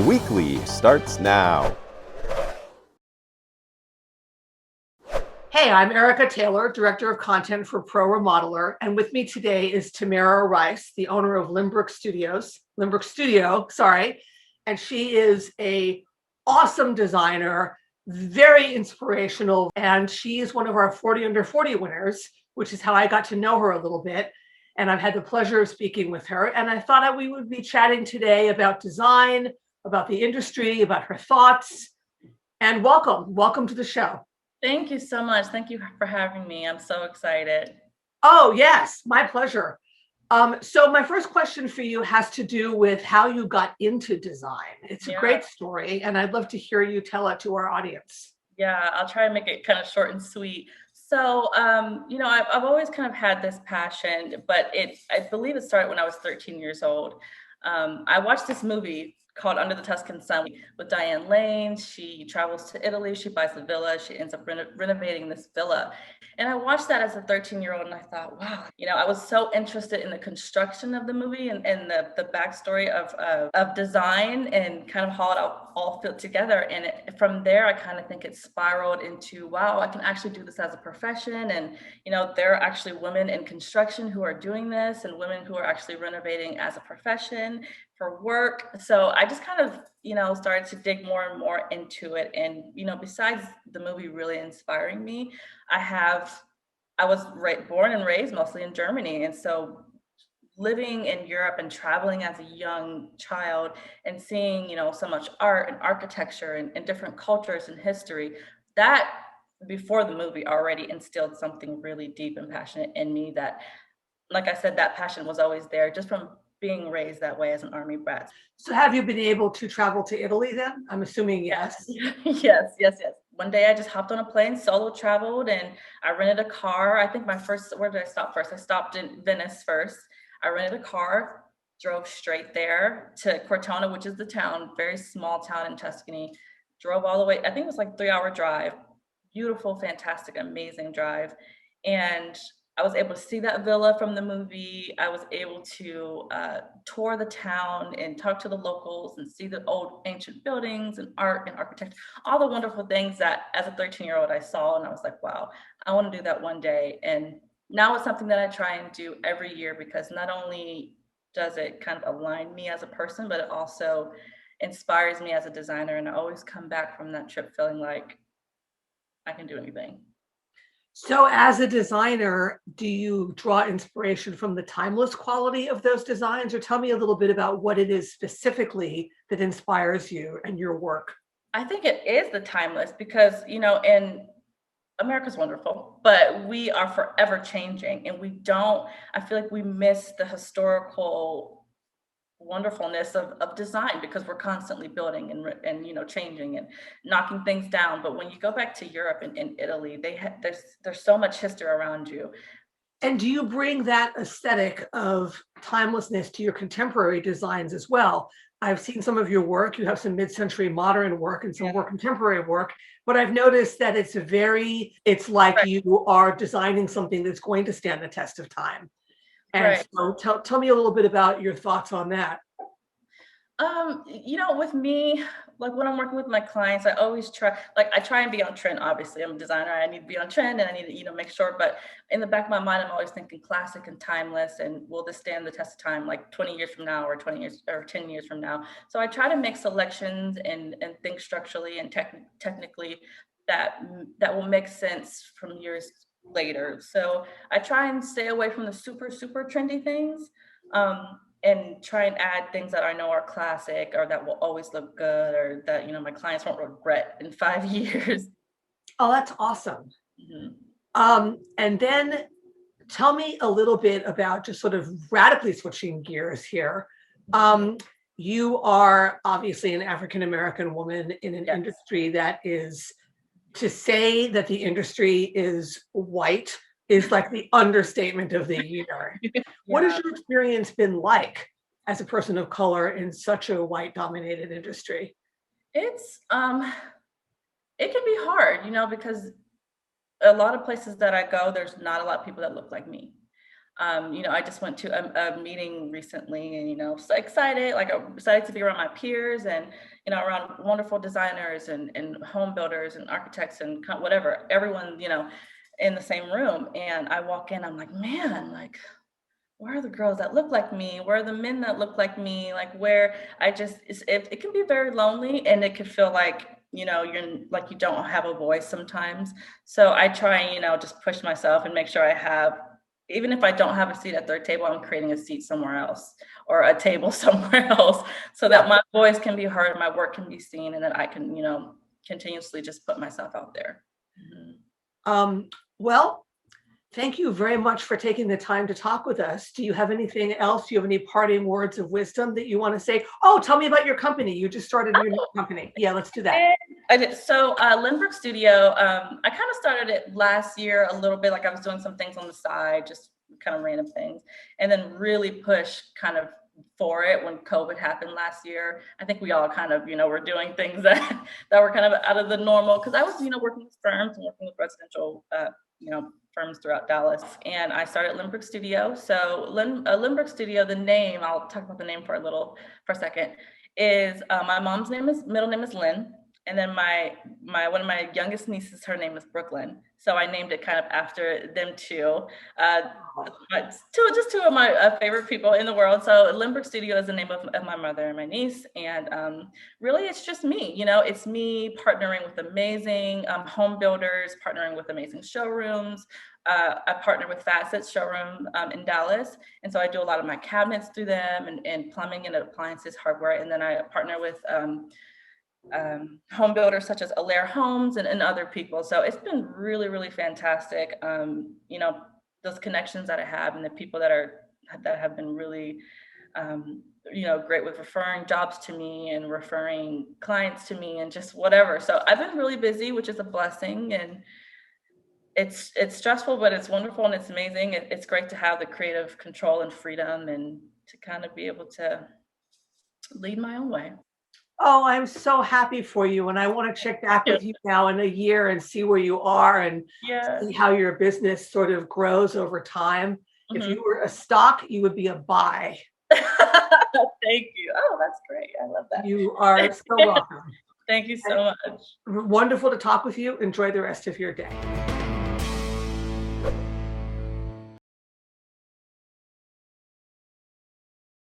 The Weekly starts now. Hey, I'm Erica Taylor, Director of Content for Pro Remodeler, and with me today is Tamara Rice, the owner of Lindbergh Studio, and she is a awesome designer, very inspirational, and she is one of our 40 under 40 winners, which is how I got to know her a little bit. And I've had the pleasure of speaking with her, and I thought that we would be chatting today about design, about the industry, about her thoughts, and welcome to the show. Thank you so much. Thank you for having me. I'm so excited. Oh, yes, my pleasure. So my first question for you has to do with how you got into design. It's a great story, and I'd love to hear you tell it to our audience. Yeah, I'll try and make it kind of short and sweet. So, I've always kind of had this passion, but I believe it started when I was 13 years old. I watched this movie called Under the Tuscan Sun with Diane Lane. She travels to Italy. She buys a villa. She ends up renovating this villa. And I watched that as a 13-year-old and I thought, wow, I was so interested in the construction of the movie and the backstory of design and kind of how it all fit together. And from there, I kind of think it spiraled into, wow, I can actually do this as a profession. And, there are actually women in construction who are doing this and women who are actually renovating as a profession for work. So I just kind of, started to dig more and more into it. And, besides the movie really inspiring me, I was born and raised mostly in Germany. And so living in Europe and traveling as a young child and seeing, so much art and architecture and different cultures and history, that before the movie already instilled something really deep and passionate in me that, like I said, that passion was always there just from being raised that way as an army brat. So have you been able to travel to Italy then? I'm assuming yes. Yes. One day I just hopped on a plane, solo traveled, and I rented a car. I think where did I stop first? I stopped in Venice first. I rented a car, drove straight there to Cortona, which is the town, very small town in Tuscany. Drove all the way, I think it was like 3-hour drive. Beautiful, fantastic, amazing drive. And I was able to see that villa from the movie. I was able to tour the town and talk to the locals and see the old ancient buildings and art and architecture, all the wonderful things that as a 13-year-old I saw. And I was like, wow, I want to do that one day. And now it's something that I try and do every year because not only does it kind of align me as a person, but it also inspires me as a designer. And I always come back from that trip feeling like I can do anything. So as a designer, do you draw inspiration from the timeless quality of those designs, or tell me a little bit about what it is specifically that inspires you and your work? I think it is the timeless because, and America's wonderful, but we are forever changing and I feel like we miss the historical wonderfulness of design because we're constantly building and changing and knocking things down. But when you go back to Europe and Italy, there's so much history around you. And do you bring that aesthetic of timelessness to your contemporary designs as well? I've seen some of your work. You have some mid-century modern work and some more contemporary work, but I've noticed that it's like Right. you are designing something that's going to stand the test of time. And Right. so tell me a little bit about your thoughts on that. With me, like when I'm working with my clients, I try and be on trend. Obviously, I'm a designer. I need to be on trend and I need to, make sure. But in the back of my mind, I'm always thinking classic and timeless and will this stand the test of time like 20 years from now or 20 years or 10 years from now? So I try to make selections and think structurally and technically that will make sense from years later. So I try and stay away from the super, super trendy things. And try and add things that I know are classic or that will always look good or that, my clients won't regret in 5 years. Oh, that's awesome. Mm-hmm. And then tell me a little bit about just sort of radically switching gears here. You are obviously an African-American woman in an industry that is, to say that the industry is white is like the understatement of the year. What has your experience been like as a person of color in such a white dominated industry? It's it can be hard, because a lot of places that I go, there's not a lot of people that look like me. I just went to a meeting recently and, so excited, like I'm excited to be around my peers and, around wonderful designers and home builders and architects and whatever, everyone, in the same room. And I walk in, I'm like, man, like, where are the girls that look like me? Where are the men that look like me? Like where it can be very lonely and it can feel like, you're like, you don't have a voice sometimes. So I try and, just push myself and make sure I have, even if I don't have a seat at their table, I'm creating a seat somewhere else or a table somewhere else so that my voice can be heard, my work can be seen, and that I can, continuously just put myself out there. Well, thank you very much for taking the time to talk with us. Do you have anything else? Do you have any parting words of wisdom that you want to say? Oh, tell me about your company. You just started your new company. Yeah, let's do that. I did. So Lindbergh Studio, I kind of started it last year a little bit, like I was doing some things on the side, just kind of random things, and then really push kind of for it when COVID happened last year. I think we all kind of, were doing things that were kind of out of the normal, because I was, working with firms and working with residential, firms throughout Dallas. And I started Lindbergh Studio. So Lindbergh Studio, the name, I'll talk about the name for a second, is my mom's middle name is Lynn. And then my one of my youngest nieces, her name is Brooklyn. So I named it kind of after them too. Just two of my favorite people in the world. So Lindbergh Studio is the name of my mother and my niece. And really, it's just me. It's me partnering with amazing home builders, partnering with amazing showrooms. I partner with Facets Showroom in Dallas. And so I do a lot of my cabinets through them and plumbing and appliances, hardware. And then I partner with home builders such as Alair Homes and other people. So it's been really, really fantastic. Those connections that I have and the people that have been really, great with referring jobs to me and referring clients to me and just whatever. So I've been really busy, which is a blessing, and it's stressful, but it's wonderful and it's amazing. It's great to have the creative control and freedom and to kind of be able to lead my own way. Oh, I'm so happy for you. And I want to check back with you now in a year and see where you are and see how your business sort of grows over time. Mm-hmm. If you were a stock, you would be a buy. Thank you. Oh, that's great. I love that. You are so welcome. Thank you so much. Wonderful to talk with you. Enjoy the rest of your day.